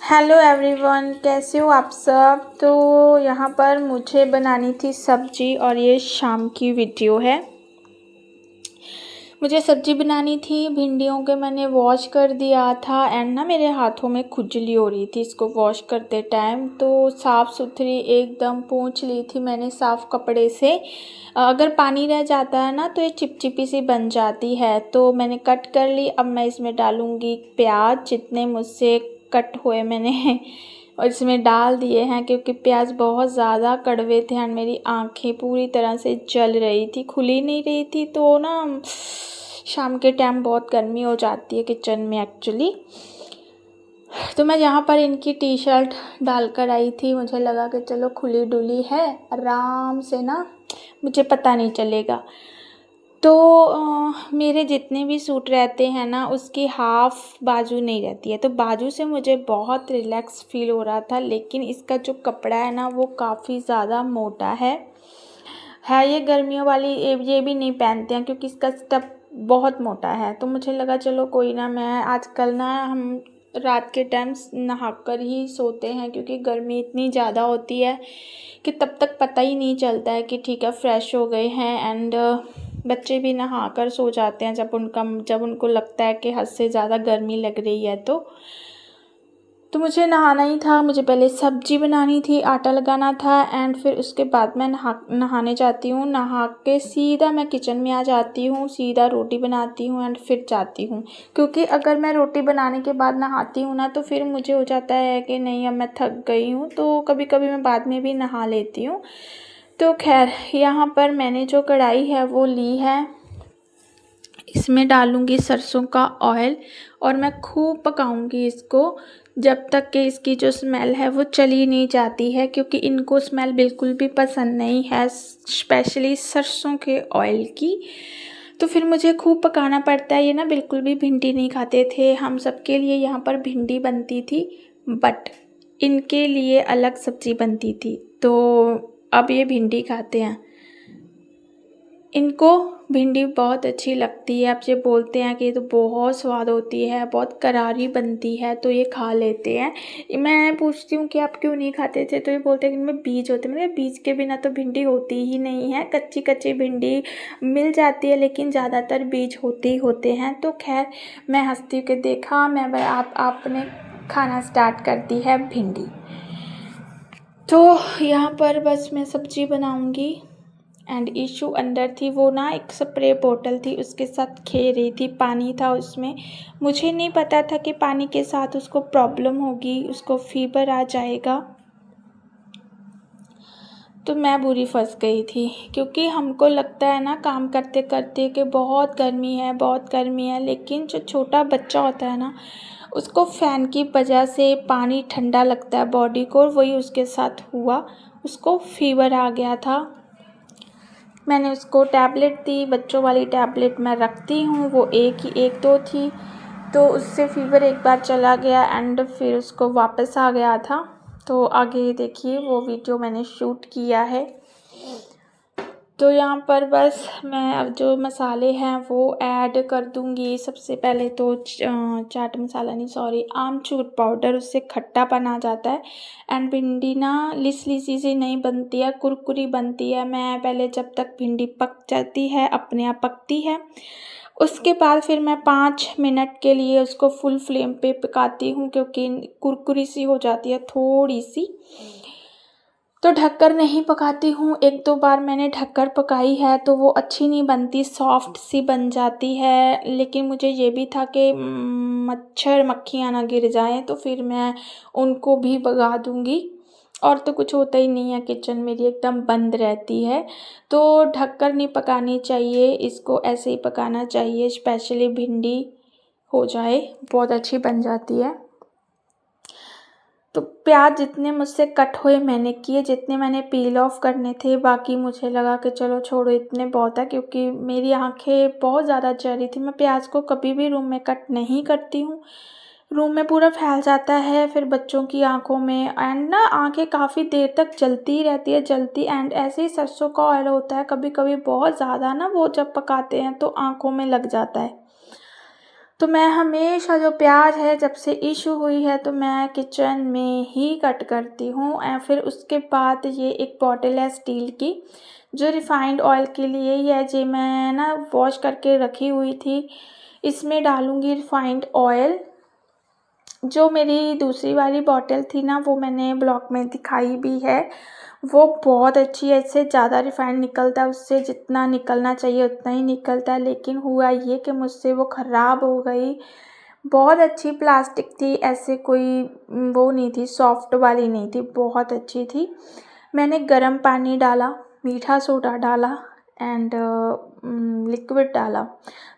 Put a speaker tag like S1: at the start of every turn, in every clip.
S1: Hello everyone, कैसे हो आप सब। तो यहाँ पर मुझे बनानी थी सब्जी और ये शाम की वीडियो है। मुझे सब्जी बनानी थी भिंडियों के। मैंने वॉश कर दिया था एंड ना मेरे हाथों में खुजली हो रही थी इसको वॉश करते टाइम। तो साफ़ सुथरी एकदम पोंछ ली थी मैंने साफ़ कपड़े से। अगर पानी रह जाता है ना तो ये चिपचिपी सी बन जाती है। तो मैंने कट कर ली। अब मैं इसमें डालूँगी प्याज, जितने मुझसे कट हुए मैंने और इसमें डाल दिए हैं, क्योंकि प्याज बहुत ज़्यादा कड़वे थे एंड मेरी आंखें पूरी तरह से जल रही थी, खुली नहीं रही थी। तो ना शाम के टाइम बहुत गर्मी हो जाती है किचन में एक्चुअली। तो मैं यहाँ पर इनकी टी शर्ट डाल कर आई थी। मुझे लगा कि चलो खुली डुली है, आराम से ना मुझे पता नहीं चलेगा। तो मेरे जितने भी सूट रहते हैं ना उसकी हाफ़ बाजू नहीं रहती है, तो बाजू से मुझे बहुत रिलैक्स फ़ील हो रहा था। लेकिन इसका जो कपड़ा है ना वो काफ़ी ज़्यादा मोटा है। ये गर्मियों वाली ये भी नहीं पहनते हैं क्योंकि इसका स्टफ़ बहुत मोटा है। तो मुझे लगा चलो कोई ना, मैं आजकल ना हम रात के टाइम नहाकर ही सोते हैं, क्योंकि गर्मी इतनी ज़्यादा होती है कि तब तक पता ही नहीं चलता है कि ठीक है फ्रेश हो गए हैं। एंड बच्चे भी नहाकर सो जाते हैं जब उनको लगता है कि हद से ज़्यादा गर्मी लग रही है। तो मुझे नहाना ही था। मुझे पहले सब्जी बनानी थी, आटा लगाना था एंड फिर उसके बाद मैं नहाने जाती हूँ। नहा के सीधा मैं किचन में आ जाती हूँ, सीधा रोटी बनाती हूँ एंड फिर जाती हूँ। क्योंकि अगर मैं रोटी बनाने के बाद नहाती हूँ ना तो फिर मुझे हो जाता है कि नहीं अब मैं थक गई हूँ, तो कभी कभी मैं बाद में भी नहा लेती हूँ। तो खैर यहाँ पर मैंने जो कढ़ाई है वो ली है, इसमें डालूँगी सरसों का ऑयल और मैं खूब पकाऊँगी इसको जब तक कि इसकी जो स्मेल है वो चली नहीं जाती है, क्योंकि इनको स्मेल बिल्कुल भी पसंद नहीं है, स्पेशली सरसों के ऑयल की। तो फिर मुझे खूब पकाना पड़ता है। ये ना बिल्कुल भी भिंडी नहीं खाते थे। हम सबके लिए यहाँ पर भिंडी बनती थी, बट इनके लिए अलग सब्ज़ी बनती थी। तो अब ये भिंडी खाते हैं। इनको भिंडी बहुत अच्छी लगती है। अब ये बोलते हैं कि ये तो बहुत स्वाद होती है, बहुत करारी बनती है, तो ये खा लेते हैं। मैं पूछती हूँ कि आप क्यों नहीं खाते थे, तो ये बोलते हैं कि इनमें बीज होते हैं। मतलब बीज के बिना तो भिंडी होती ही नहीं है। कच्ची कच्ची भिंडी मिल जाती है लेकिन ज़्यादातर बीज होते ही होते हैं। तो खैर मैं हंसती हूँ कि देखा मैं आपने खाना स्टार्ट कर दी है भिंडी। तो यहाँ पर बस मैं सब्जी बनाऊँगी एंड इशू अंदर थी, वो ना एक स्प्रे बोतल थी उसके साथ खेल रही थी, पानी था उसमें। मुझे नहीं पता था कि पानी के साथ उसको प्रॉब्लम होगी, उसको फीवर आ जाएगा। तो मैं बुरी फंस गई थी, क्योंकि हमको लगता है ना काम करते करते कि बहुत गर्मी है बहुत गर्मी है, लेकिन जो छोटा बच्चा होता है ना उसको फ़ैन की वजह से पानी ठंडा लगता है बॉडी को, और वही उसके साथ हुआ। उसको फीवर आ गया था। मैंने उसको टैबलेट दी, बच्चों वाली टैबलेट मैं रखती हूँ, वो एक दो थी। तो उससे फ़ीवर एक बार चला गया एंड फिर उसको वापस आ गया था। तो आगे देखिए वो वीडियो मैंने शूट किया है। तो यहाँ पर बस मैं अब जो मसाले हैं वो ऐड कर दूँगी। सबसे पहले तो चाट मसाला नहीं, सॉरी, आमचूर पाउडर, उससे खट्टापन आ जाता है एंड भिंडी ना लिसी सी नहीं बनती है, कुरकुरी बनती है। मैं पहले जब तक भिंडी पक जाती है अपने आप पकती है, उसके बाद फिर मैं 5 मिनट के लिए उसको फुल फ्लेम पे पकाती हूँ, क्योंकि कुरकुरी सी हो जाती है थोड़ी सी। तो ढककर नहीं पकाती हूँ। 1-2 बार मैंने ढककर पकाई है तो वो अच्छी नहीं बनती, सॉफ्ट सी बन जाती है। लेकिन मुझे ये भी था कि मच्छर मक्खियाँ ना गिर जाएँ, तो फिर मैं उनको भी भगा दूँगी। और तो कुछ होता ही नहीं है, किचन मेरी एकदम बंद रहती है। तो ढककर नहीं पकानी चाहिए, इसको ऐसे ही पकाना चाहिए। स्पेशली भिंडी हो जाए बहुत अच्छी बन जाती है। तो प्याज जितने मुझसे कट हुए मैंने किए, जितने मैंने पील ऑफ करने थे, बाकी मुझे लगा कि चलो छोड़ो इतने बहुत है, क्योंकि मेरी आंखें बहुत ज़्यादा जल रही थी। मैं प्याज को कभी भी रूम में कट नहीं करती हूँ, रूम में पूरा फैल जाता है फिर बच्चों की आंखों में, एंड ना आंखें काफ़ी देर तक जलती ही रहती है, जलती। एंड ऐसे ही सरसों का ऑयल होता है, कभी कभी बहुत ज़्यादा ना वो जब पकाते हैं तो आंखों में लग जाता है। तो मैं हमेशा जो प्याज है जब से इशू हुई है तो मैं किचन में ही कट करती हूँ। और फिर उसके बाद ये एक बॉटल है स्टील की जो रिफाइंड ऑयल के लिए ही है, जो मैं ना वॉश करके रखी हुई थी। इसमें डालूँगी रिफाइंड ऑयल। जो मेरी दूसरी वाली बॉटल थी ना वो मैंने ब्लॉग में दिखाई भी है, वो बहुत अच्छी है। इससे ज़्यादा रिफाइंड निकलता है, उससे जितना निकलना चाहिए उतना ही निकलता है। लेकिन हुआ ये कि मुझसे वो ख़राब हो गई। बहुत अच्छी प्लास्टिक थी, ऐसे कोई वो नहीं थी, सॉफ्ट वाली नहीं थी, बहुत अच्छी थी। मैंने गर्म पानी डाला, मीठा सोडा डाला एंड लिक्विड डाला।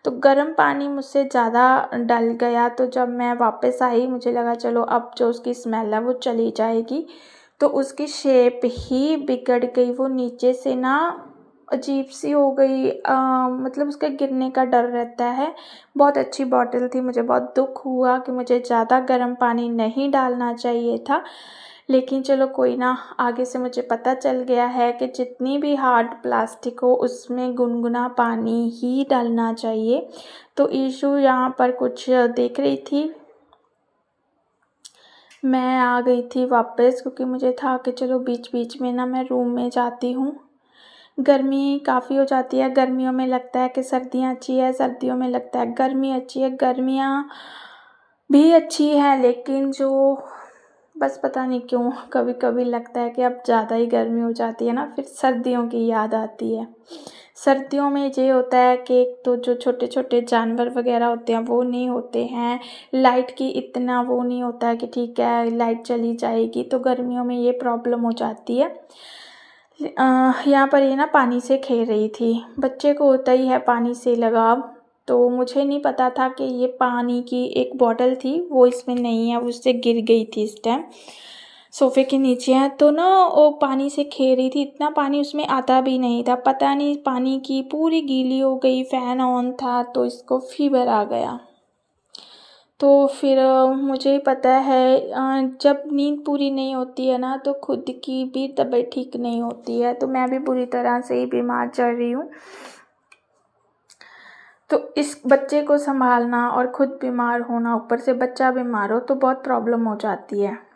S1: तो गर्म पानी मुझसे ज़्यादा डल गया, तो जब मैं वापस आई मुझे लगा चलो अब जो उसकी स्मेल है वो चली जाएगी। तो उसकी शेप ही बिगड़ गई, वो नीचे से ना अजीब सी हो गई, मतलब उसके गिरने का डर रहता है। बहुत अच्छी बॉटल थी, मुझे बहुत दुख हुआ कि मुझे ज़्यादा गर्म पानी नहीं डालना चाहिए था। लेकिन चलो कोई ना, आगे से मुझे पता चल गया है कि जितनी भी हार्ड प्लास्टिक हो उसमें गुनगुना पानी ही डालना चाहिए। तो ईशू यहाँ पर कुछ देख रही थी, मैं आ गई थी वापस क्योंकि मुझे था कि चलो बीच बीच में ना मैं रूम में जाती हूँ। गर्मी काफ़ी हो जाती है, गर्मियों में लगता है कि सर्दियाँ अच्छी है, सर्दियों में लगता है गर्मी अच्छी है। गर्मियाँ भी अच्छी है लेकिन जो बस पता नहीं क्यों कभी कभी लगता है कि अब ज़्यादा ही गर्मी हो जाती है ना, फिर सर्दियों की याद आती है। सर्दियों में ये होता है कि एक तो जो छोटे छोटे जानवर वगैरह होते हैं वो नहीं होते हैं, लाइट की इतना वो नहीं होता है कि ठीक है लाइट चली जाएगी, तो गर्मियों में ये प्रॉब्लम हो जाती है। यहाँ पर ये ना पानी से खेल रही थी, बच्चे को होता ही है पानी से लगाव। तो मुझे नहीं पता था कि ये पानी की एक बॉटल थी वो इसमें नहीं है, वो उससे गिर गई थी इस टाइम, सोफ़े के नीचे है। तो ना वो पानी से खेल रही थी, इतना पानी उसमें आता भी नहीं था, पता नहीं पानी की पूरी गीली हो गई, फ़ैन ऑन था तो इसको फ़ीवर आ गया। तो फिर मुझे पता है जब नींद पूरी नहीं होती है ना तो खुद की भी तबीयत ठीक नहीं होती है, तो मैं भी बुरी तरह से ही बीमार चल रही हूँ। तो इस बच्चे को संभालना और खुद बीमार होना, ऊपर से बच्चा बीमार हो तो बहुत प्रॉब्लम हो जाती है।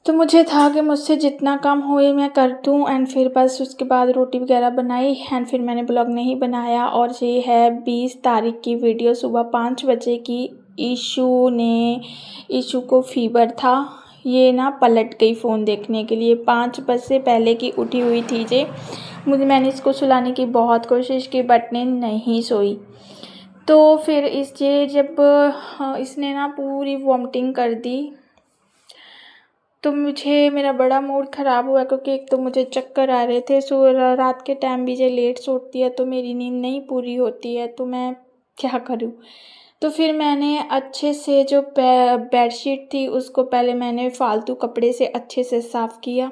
S1: तो मुझे था कि मुझसे जितना काम होए मैं कर दूँ एंड फिर बस उसके बाद रोटी वगैरह बनाई एंड फिर मैंने ब्लॉग नहीं बनाया। और ये है 20 तारीख की वीडियो, सुबह 5 बजे की। ईशू को फ़ीवर था, ये ना पलट गई फ़ोन देखने के लिए, 5 बजे से पहले की उठी हुई थी जे। मैंने इसको सुलाने की बहुत कोशिश की बट ने नहीं सोई। तो फिर जब इसने ना पूरी वॉमिटिंग कर दी तो मेरा बड़ा मूड ख़राब हुआ क्योंकि एक तो मुझे चक्कर आ रहे थे। रात के टाइम भी जो लेट सोती है तो मेरी नींद नहीं पूरी होती है, तो मैं क्या करूँ। तो फिर मैंने अच्छे से जो बेडशीट थी उसको पहले मैंने फालतू कपड़े से अच्छे से साफ़ किया,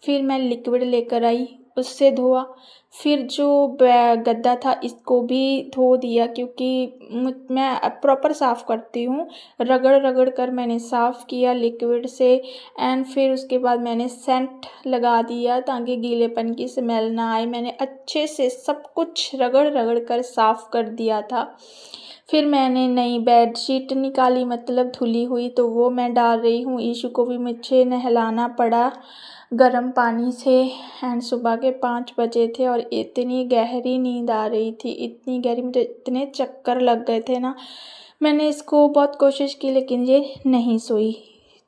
S1: फिर मैं लिक्विड लेकर आई उससे धोआ, फिर जो गद्दा था इसको भी धो दिया क्योंकि मैं प्रॉपर साफ़ करती हूँ, रगड़ रगड़ कर मैंने साफ़ किया लिक्विड से। एंड फिर उसके बाद मैंने सेंट लगा दिया ताकि गीलेपन की स्मेल ना आए। मैंने अच्छे से सब कुछ रगड़ रगड़ कर साफ़ कर दिया था। फिर मैंने नई बेडशीट निकाली, मतलब धुली हुई, तो वो मैं डाल रही हूँ। ईशू को भी मुझे नहलाना पड़ा गर्म पानी से एंड सुबह के 5 बजे थे और इतनी गहरी नींद आ रही थी, इतनी गहरी, मुझे इतने चक्कर लग गए थे ना। मैंने इसको बहुत कोशिश की लेकिन ये नहीं सोई।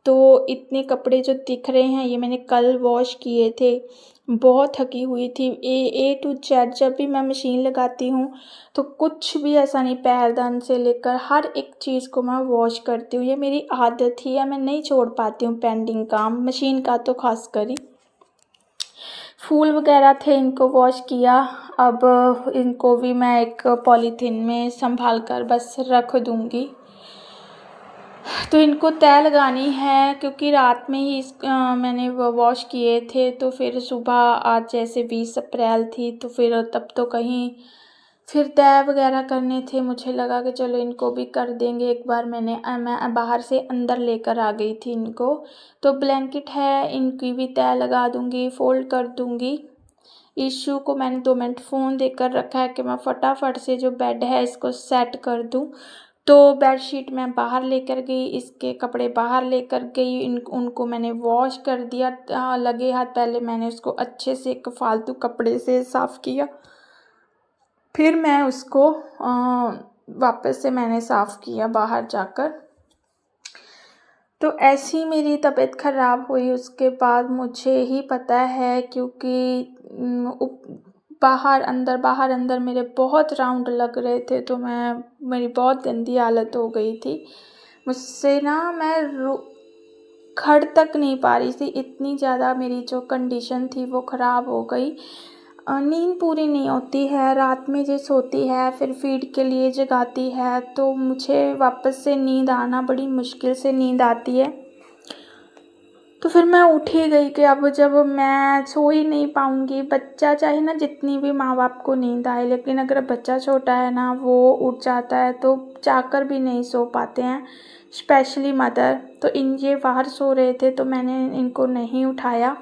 S1: तो इतने कपड़े जो दिख रहे हैं ये मैंने कल वॉश किए थे, बहुत थकी हुई थी। ए टू जेड जब भी मैं मशीन लगाती हूँ तो कुछ भी ऐसा नहीं, पैरदान से लेकर हर एक चीज़ को मैं वॉश करती हूँ, ये मेरी आदत ही है, मैं नहीं छोड़ पाती हूँ पेंडिंग काम, मशीन का तो खास कर ही। फूल वगैरह थे इनको वॉश किया, अब इनको भी मैं एक पॉलीथीन में संभाल कर बस रख दूँगी। तो इनको तय लगानी है क्योंकि रात में ही मैंने वॉश किए थे, तो फिर सुबह आज जैसे 20 अप्रैल थी तो फिर तब तो कहीं फिर तय वगैरह करने थे, मुझे लगा कि चलो इनको भी कर देंगे एक बार। मैं बाहर से अंदर लेकर आ गई थी इनको, तो ब्लैंकेट है इनकी भी तय लगा दूँगी, फ़ोल्ड कर दूँगी। ईशु को मैंने 2 मिनट फ़ोन देकर रखा है कि मैं फटाफट से जो बेड है इसको सेट कर दूं। तो बेडशीट मैं बाहर लेकर गई, इसके कपड़े बाहर लेकर गई, उनको मैंने वॉश कर दिया। लगे हाथ पहले मैंने उसको अच्छे से एक फालतू कपड़े से साफ़ किया, फिर मैं उसको वापस से मैंने साफ़ किया बाहर जाकर। तो ऐसी मेरी तबीयत ख़राब हुई। उसके बाद मुझे ही पता है, क्योंकि बाहर अंदर मेरे बहुत राउंड लग रहे थे, तो मेरी बहुत गंदी हालत हो गई थी। मुझसे ना मैं खड़ तक नहीं पा रही थी, इतनी ज़्यादा मेरी जो कंडीशन थी वो ख़राब हो गई। नींद पूरी नहीं होती है, रात में जो सोती है फिर फ़ीड के लिए जगाती है, तो मुझे वापस से नींद आना बड़ी मुश्किल से नींद आती है। तो फिर मैं उठ ही गई कि अब जब मैं सो ही नहीं पाऊँगी, बच्चा चाहे ना जितनी भी माँ बाप को नींद आए, लेकिन अगर बच्चा छोटा है ना, वो उठ जाता है तो चाहकर भी नहीं सो पाते हैं, स्पेशली मदर। तो ये बाहर सो रहे थे तो मैंने इनको नहीं उठाया,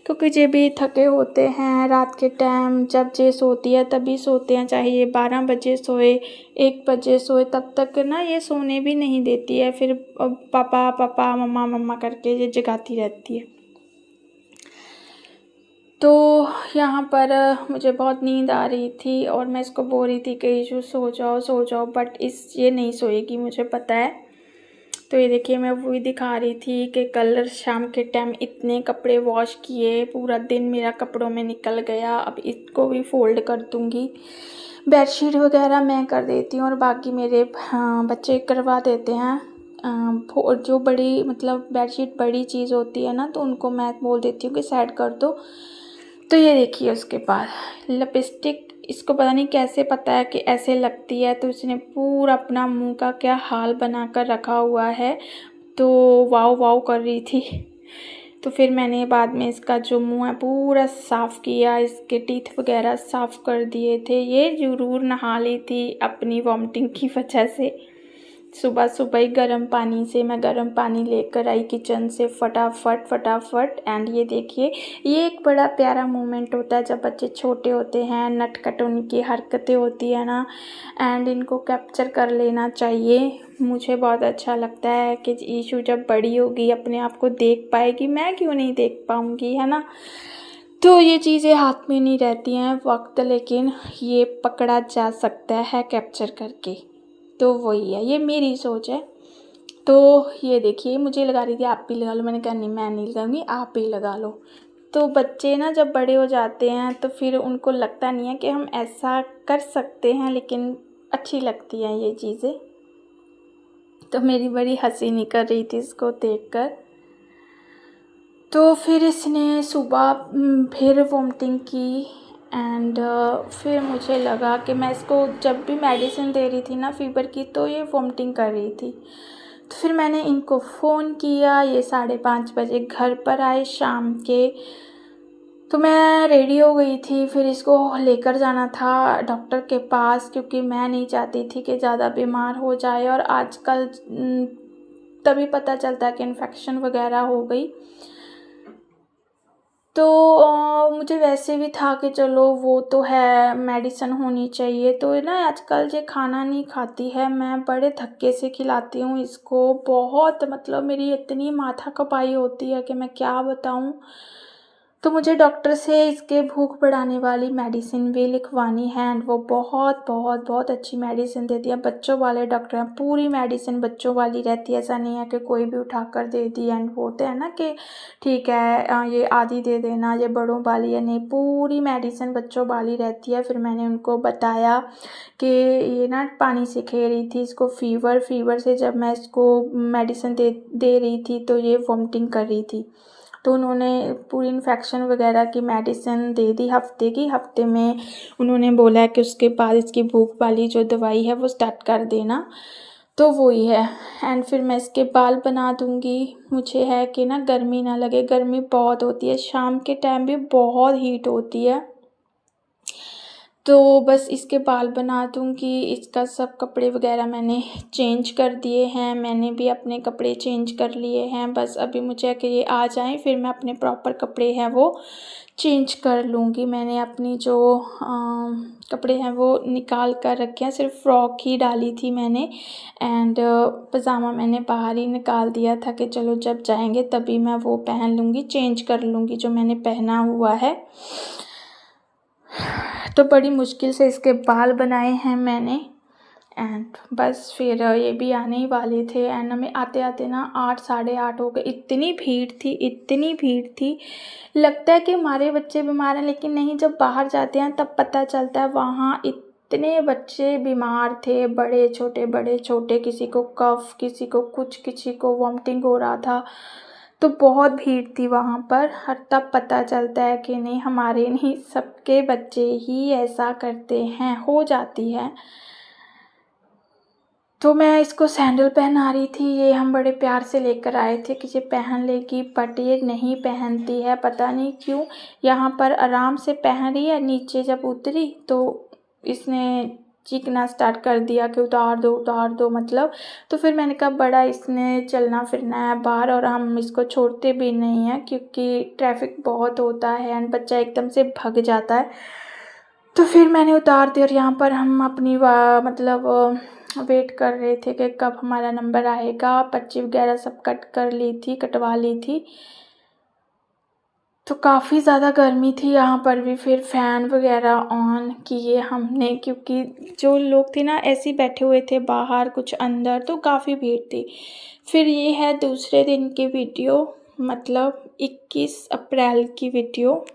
S1: क्योंकि ये भी थके होते हैं रात के टाइम। जब ये सोती है तभी सोते हैं, चाहे ये 12 बजे सोए, 1 बजे सोए, तब तक ना ये सोने भी नहीं देती है। फिर पापा पापा मम्मा मम्मा करके ये जगाती रहती है। तो यहाँ पर मुझे बहुत नींद आ रही थी और मैं इसको बोल रही थी कि ईशु सो जाओ, बट ये नहीं सोएगी, मुझे पता है। तो ये देखिए मैं वही दिखा रही थी कि कल शाम के टाइम इतने कपड़े वॉश किए, पूरा दिन मेरा कपड़ों में निकल गया। अब इसको भी फ़ोल्ड कर दूँगी। बेडशीट वगैरह मैं कर देती हूँ और बाकी मेरे बच्चे करवा देते हैं। जो बड़ी मतलब बेडशीट बड़ी चीज़ होती है ना, तो उनको मैं बोल देती हूँ कि सेट कर दो। तो ये देखिए उसके बाद लिपस्टिक, इसको पता नहीं कैसे पता है कि ऐसे लगती है, तो इसने पूरा अपना मुंह का क्या हाल बना कर रखा हुआ है। तो वाव वाव कर रही थी। तो फिर मैंने बाद में इसका जो मुंह है पूरा साफ़ किया, इसके टीथ वगैरह साफ़ कर दिए थे। ये ज़रूर नहा ली थी अपनी वॉमिटिंग की वजह से। सुबह सुबह ही गर्म पानी से मैं गर्म पानी लेकर आई किचन से फटाफट। एंड ये देखिए, ये एक बड़ा प्यारा मोमेंट होता है जब बच्चे छोटे होते हैं, नटखट उनकी हरकतें होती है ना, एंड इनको कैप्चर कर लेना चाहिए। मुझे बहुत अच्छा लगता है कि ईशु जब बड़ी होगी अपने आप को देख पाएगी, मैं क्यों नहीं देख पाऊँगी, है ना। तो ये चीज़ें हाथ में नहीं रहती हैं वक्त, लेकिन ये पकड़ा जा सकता है कैप्चर करके। तो वही है, ये मेरी सोच है। तो ये देखिए मुझे लगा रही थी आप भी लगा लो, मैंने कहा नहीं मैं नहीं लगाऊंगी, आप ही लगा लो। तो बच्चे ना जब बड़े हो जाते हैं तो फिर उनको लगता नहीं है कि हम ऐसा कर सकते हैं, लेकिन अच्छी लगती हैं ये चीज़ें। तो मेरी बड़ी हंसी निकल रही थी इसको देखकर। तो फिर इसने सुबह फिर वॉमिटिंग की, एंड फिर मुझे लगा कि मैं इसको जब भी मेडिसिन दे रही थी ना फ़ीवर की, तो ये वॉमिटिंग कर रही थी। तो फिर मैंने इनको फ़ोन किया, ये 5:30 बजे घर पर आए शाम के। तो मैं रेडी हो गई थी, फिर इसको लेकर जाना था डॉक्टर के पास, क्योंकि मैं नहीं चाहती थी कि ज़्यादा बीमार हो जाए। और आजकल तभी पता चलता है कि इन्फेक्शन वगैरह हो गई। तो मुझे वैसे भी था कि चलो वो तो है, मेडिसिन होनी चाहिए। तो ना आजकल ये खाना नहीं खाती है, मैं बड़े धक्के से खिलाती हूँ इसको। बहुत मतलब मेरी इतनी माथा खपाई होती है कि मैं क्या बताऊँ। तो मुझे डॉक्टर से इसके भूख बढ़ाने वाली मेडिसिन भी लिखवानी है, एंड वो बहुत अच्छी मेडिसिन देती है। बच्चों वाले डॉक्टर हैं, पूरी मेडिसिन बच्चों वाली रहती है, ऐसा नहीं है कि कोई भी उठाकर दे दी। एंड वो होते हैं ना कि ठीक है ये आधी दे देना, ये बड़ों वाली है, नहीं पूरी मेडिसिन बच्चों वाली रहती है। फिर मैंने उनको बताया कि ये ना पानी से खे रही थी, इसको फीवर से जब मैं इसको मेडिसिन दे रही थी तो ये वॉमिटिंग कर रही थी। तो उन्होंने पूरी इन्फेक्शन वगैरह की मेडिसिन दे दी हफ्ते में। उन्होंने बोला है कि उसके बाद इसकी भूख वाली जो दवाई है वो स्टार्ट कर देना। तो वही है। एंड फिर मैं इसके बाल बना दूँगी। मुझे है कि ना गर्मी ना लगे, गर्मी बहुत होती है, शाम के टाइम भी बहुत हीट होती है। तो बस इसके बाल बना दूँगी। इसका सब कपड़े वगैरह मैंने चेंज कर दिए हैं, मैंने भी अपने कपड़े चेंज कर लिए हैं। बस अभी मुझे कि ये आ जाएँ फिर मैं अपने प्रॉपर कपड़े हैं वो चेंज कर लूँगी। मैंने अपनी जो कपड़े हैं वो निकाल कर रखे हैं, सिर्फ़ फ्रॉक ही डाली थी मैंने एंड पजामा मैंने बाहर ही निकाल दिया था कि चलो जब जाएँगे तभी मैं वो पहन लूँगी, चेंज कर लूँगी जो मैंने पहना हुआ है। तो बड़ी मुश्किल से इसके बाल बनाए हैं मैंने एंड बस फिर ये भी आने ही वाले थे एंड हमें आते-आते ना 8 साढ़े 8 हो गए। इतनी भीड़ थी, लगता है कि हमारे बच्चे बीमार हैं लेकिन नहीं, जब बाहर जाते हैं तब पता चलता है वहाँ इतने बच्चे बीमार थे, बड़े छोटे, किसी को कफ़, किसी को कुछ, किसी को वॉमिटिंग हो रहा था। तो बहुत भीड़ थी वहाँ पर और तब पता चलता है कि नहीं, हमारे नहीं सबके बच्चे ही ऐसा करते हैं, हो जाती है। तो मैं इसको सैंडल पहना रही थी, ये हम बड़े प्यार से लेकर आए थे कि ये पहन लेगी, बट ये नहीं पहनती है, पता नहीं क्यों। यहाँ पर आराम से पहन रही है, नीचे जब उतरी तो इसने चीखना स्टार्ट कर दिया कि उतार दो मतलब। तो फिर मैंने कहा बड़ा इसने चलना फिरना है बाहर और हम इसको छोड़ते भी नहीं हैं क्योंकि ट्रैफिक बहुत होता है एंड बच्चा एकदम से भग जाता है। तो फिर मैंने उतार दी और यहाँ पर हम अपनी मतलब वेट कर रहे थे कि कब हमारा नंबर आएगा। पर्ची वगैरह सब कटवा ली थी। तो काफ़ी ज़्यादा गर्मी थी यहाँ पर भी, फिर फ़ैन वगैरह ऑन किए हमने क्योंकि जो लोग थे ना ऐसे ही बैठे हुए थे बाहर, कुछ अंदर, तो काफ़ी भीड़ थी। फिर ये है दूसरे दिन की वीडियो, मतलब 21 अप्रैल की वीडियो।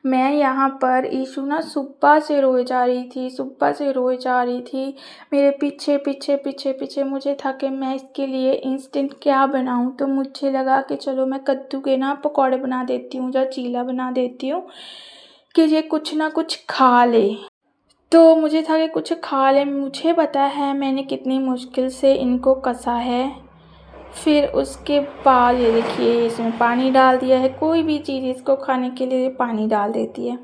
S1: मैं यहाँ पर ईशु ना सुबह से रोए जा रही थी। मेरे पीछे मुझे था कि मैं इसके लिए इंस्टेंट क्या बनाऊँ, तो मुझे लगा कि चलो मैं कद्दू के ना पकौड़े बना देती हूँ या चीला बना देती हूँ कि ये कुछ ना कुछ खा ले। तो मुझे था कि कुछ खा ले, मुझे पता है मैंने कितनी मुश्किल से इनको कसा है। फिर उसके बाद ये देखिए इसमें पानी डाल दिया है, कोई भी चीज़ इसको खाने के लिए पानी डाल देती है।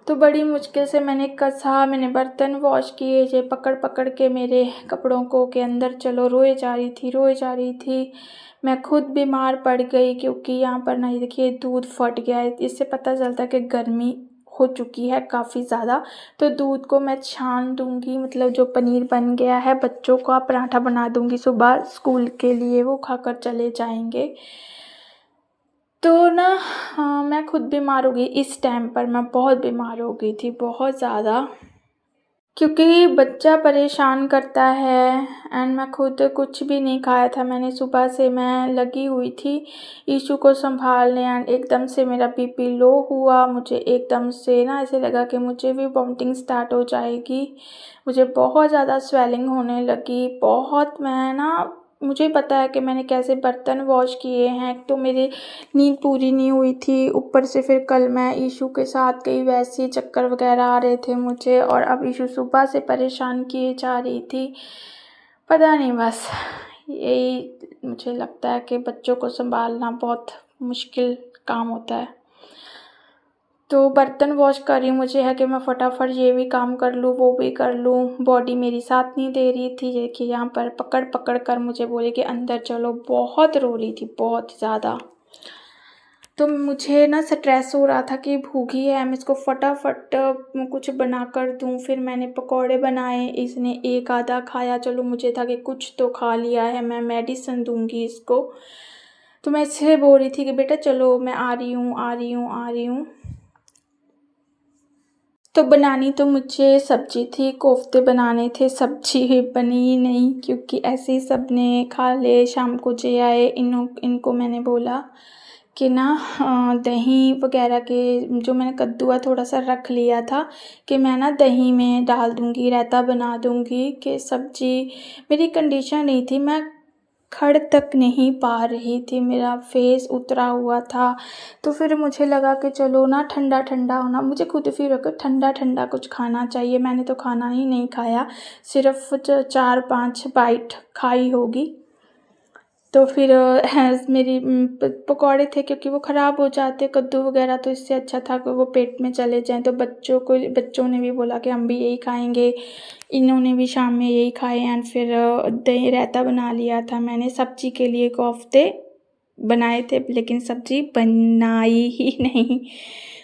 S1: तो बड़ी मुश्किल से मैंने कसा, मैंने बर्तन वॉश किए, ये पकड़ के मेरे कपड़ों को के अंदर चलो, रोए जा रही थी। मैं खुद बीमार पड़ गई क्योंकि यहाँ पर ना ये देखिए दूध फट गया है, इससे पता चलता है कि गर्मी हो चुकी है काफ़ी ज़्यादा। तो दूध को मैं छान दूँगी, मतलब जो पनीर बन गया है, बच्चों का पराठा बना दूँगी सुबह स्कूल के लिए, वो खाकर चले जाएंगे। तो ना मैं खुद बीमार हो गई, इस टाइम पर मैं बहुत बीमार हो गई थी, बहुत ज़्यादा, क्योंकि बच्चा परेशान करता है एंड मैं खुद कुछ भी नहीं खाया था। मैंने सुबह से मैं लगी हुई थी ईशू को संभालने एंड एकदम से मेरा बीपी लो हुआ। मुझे एकदम से ना ऐसे लगा कि मुझे भी वॉमिटिंग स्टार्ट हो जाएगी। मुझे बहुत ज़्यादा स्वेलिंग होने लगी, बहुत। मैं ना, मुझे पता है कि मैंने कैसे बर्तन वॉश किए हैं, तो मेरी नींद पूरी नहीं हुई थी, ऊपर से फिर कल मैं ईशू के साथ गई, वैसे ही चक्कर वगैरह आ रहे थे मुझे और अब ईशू सुबह से परेशान किए जा रही थी। पता नहीं, बस यही मुझे लगता है कि बच्चों को संभालना बहुत मुश्किल काम होता है। तो बर्तन वॉश कर रही हूँ, मुझे है कि मैं फटाफट ये भी काम कर लूँ, वो भी कर लूँ। बॉडी मेरी साथ नहीं दे रही थी, ये कि यहाँ पर पकड़ कर मुझे बोले कि अंदर चलो। बहुत रो रही थी, बहुत ज़्यादा। तो मुझे ना स्ट्रेस हो रहा था कि भूखी है, मैं इसको फटाफट कुछ बना कर दूँ। फिर मैंने पकौड़े बनाए, इसने एक आधा खाया। चलो मुझे था कि कुछ तो खा लिया है, मैं मेडिसिन दूँगी इसको। तो मैं इससे बोल रही थी कि बेटा चलो मैं आ रही हूँ। तो बनानी तो मुझे सब्ज़ी थी, कोफ्ते बनाने थे, सब्ज़ी बनी ही नहीं क्योंकि ऐसे ही सब ने खा ले। शाम को जे आए, इनको मैंने बोला कि ना दही वगैरह के जो मैंने कद्दू थोड़ा सा रख लिया था कि मैं ना दही में डाल दूँगी, रायता बना दूँगी। कि सब्ज़ी मेरी कंडीशन नहीं थी, मैं खड़ तक नहीं पा रही थी, मेरा फेस उतरा हुआ था। तो फिर मुझे लगा कि चलो ना ठंडा होना, मुझे खुद फील हो कि ठंडा कुछ खाना चाहिए। मैंने तो खाना ही नहीं खाया, सिर्फ 4-5 बाइट खाई होगी। तो फिर मेरी पकौड़े थे क्योंकि वो ख़राब हो जाते कद्दू वग़ैरह, तो इससे अच्छा था कि वो पेट में चले जाएँ। तो बच्चों ने भी बोला कि हम भी यही खाएँगे। इन्होंने भी शाम में यही खाए एंड फिर दही रायता बना लिया था मैंने। सब्ज़ी के लिए कोफ्ते बनाए थे लेकिन सब्ज़ी बनाई ही नहीं।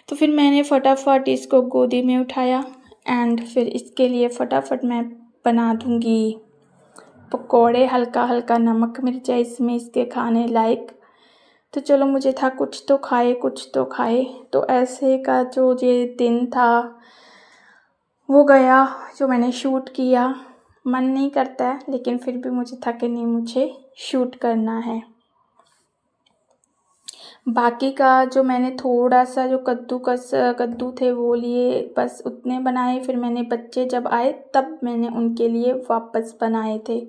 S1: तो फिर मैंने फटाफट इसको गोदी में उठाया एंड फिर इसके लिए फटाफट मैं बना दूँगी पकौड़े, हल्का-हल्का नमक मिर्च है इसमें इसके खाने लायक। तो चलो मुझे था कुछ तो खाए, कुछ तो खाए। तो ऐसे का जो ये दिन था वो गया, जो मैंने शूट किया। मन नहीं करता है लेकिन फिर भी मुझे था कि नहीं, मुझे शूट करना है। बाकी का जो मैंने थोड़ा-सा जो कद्दू थे वो लिए, बस उतने बनाए। फिर मैंने बच्चे जब आए तब मैंने उनके लिए वापस बनाए थे।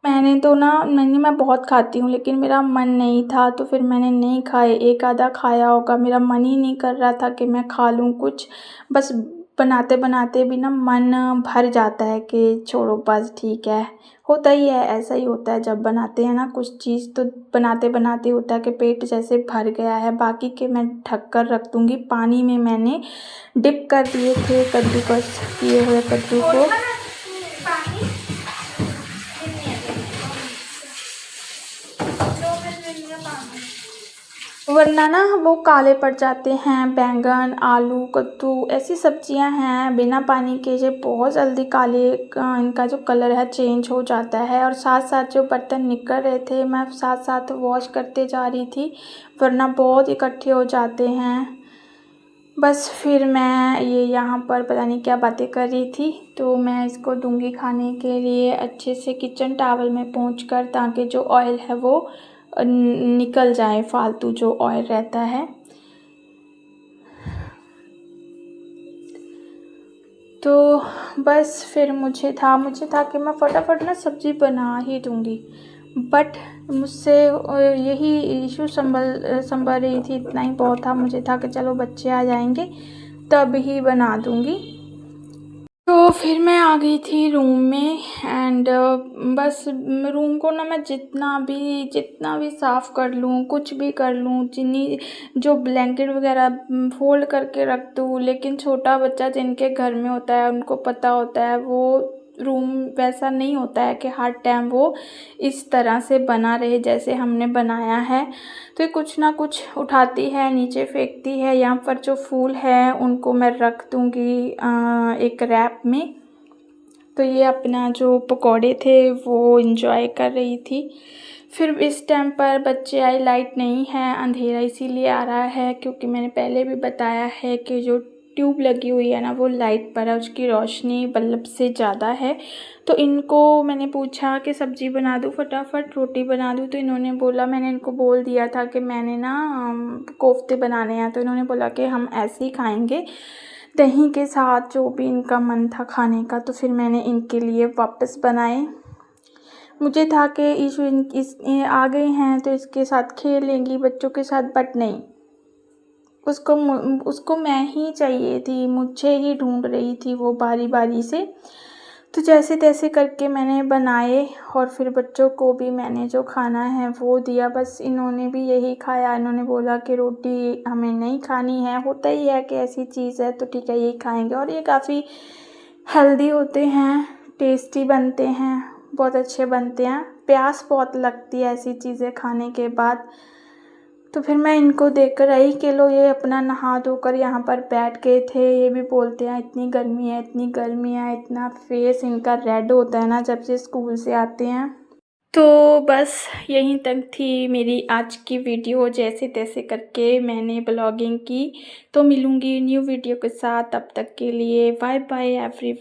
S1: मैं बहुत खाती हूँ लेकिन मेरा मन नहीं था तो फिर मैंने नहीं खाए, एक आधा खाया होगा। मेरा मन ही नहीं कर रहा था कि मैं खा लूँ कुछ। बस बनाते-बनाते भी ना मन भर जाता है कि छोड़ो बस ठीक है। होता ही है, ऐसा ही होता है जब बनाते हैं ना कुछ चीज़, तो बनाते-बनाते होता है कि पेट जैसे भर गया है। बाकी के मैं ढक कर रख दूँगी। पानी में मैंने डिप कर दिए थे कद्दूकस किए हुए कद्दू को। वरना ना वो काले पड़ जाते हैं। बैंगन, आलू, कद्दू ऐसी सब्जियां हैं बिना पानी के ये बहुत जल्दी काले इनका जो कलर है चेंज हो जाता है। और साथ साथ जो बर्तन निकल रहे थे मैं साथ साथ वॉश करते जा रही थी, वरना बहुत इकट्ठे हो जाते हैं। बस फिर मैं ये यहाँ पर पता नहीं क्या बातें कर रही थी। तो मैं इसको दूंगी खाने के लिए अच्छे से किचन टॉवल में पोंछकर, ताकि जो ऑयल है वो निकल जाए, फालतू जो ऑयल रहता है। तो बस फिर मुझे था कि मैं फटाफट ना सब्ज़ी बना ही दूँगी, बट मुझसे यही इशू संभल रही थी। इतना ही बहुत था, मुझे था कि चलो बच्चे आ जाएंगे तब ही बना दूँगी। तो फिर मैं आ गई थी रूम में एंड बस रूम को ना मैं जितना भी साफ़ कर लूँ, कुछ भी कर लूँ, जिन्नी जो ब्लैंकेट वगैरह फ़ोल्ड करके रख दूँ, लेकिन छोटा बच्चा जिनके घर में होता है उनको पता होता है वो रूम वैसा नहीं होता है कि हर टाइम वो इस तरह से बना रहे जैसे हमने बनाया है। तो ये कुछ ना कुछ उठाती है, नीचे फेंकती है। यहाँ पर जो फूल है उनको मैं रख दूँगी एक रैप में। तो ये अपना जो पकौड़े थे वो एंजॉय कर रही थी। फिर इस टाइम पर बच्चे आए, लाइट नहीं है, अंधेरा इसीलिए आ रहा है क्योंकि मैंने पहले भी बताया है कि जो ट्यूब लगी हुई है ना वो लाइट पर है, उसकी रोशनी बल्ब से ज़्यादा है। तो इनको मैंने पूछा कि सब्ज़ी बना दूँ, फटाफट रोटी बना दूँ, तो इन्होंने बोला, मैंने इनको बोल दिया था कि मैंने ना कोफ्ते बनाने हैं, तो इन्होंने बोला कि हम ऐसे ही खाएंगे दही के साथ, जो भी इनका मन था खाने का। तो फिर मैंने इनके लिए वापस बनाए। मुझे था कि ये आ गए हैं तो इसके साथ खेलेंगी बच्चों के साथ, बट नहीं, उसको मैं ही चाहिए थी, मुझे ही ढूंढ रही थी वो बारी बारी से। तो जैसे तैसे करके मैंने बनाए और फिर बच्चों को भी मैंने जो खाना है वो दिया। बस इन्होंने भी यही खाया। इन्होंने बोला कि रोटी हमें नहीं खानी है, होता ही है कि ऐसी चीज़ है तो ठीक है यही खाएंगे। और ये काफ़ी हेल्दी होते हैं, टेस्टी बनते हैं, बहुत अच्छे बनते हैं। प्यास बहुत लगती है ऐसी चीज़ें खाने के बाद। तो फिर मैं इनको देकर आई कि लो, ये अपना नहा धोकर यहाँ पर बैठ गए थे। ये भी बोलते हैं इतनी गर्मी है, इतनी गर्मी है, इतना फेस इनका रेड होता है ना जब से स्कूल से आते हैं। तो बस यहीं तक थी मेरी आज की वीडियो। जैसे तैसे करके मैंने ब्लॉगिंग की। तो मिलूँगी न्यू वीडियो के साथ, तब तक के लिए बाय बाय एवरीवन।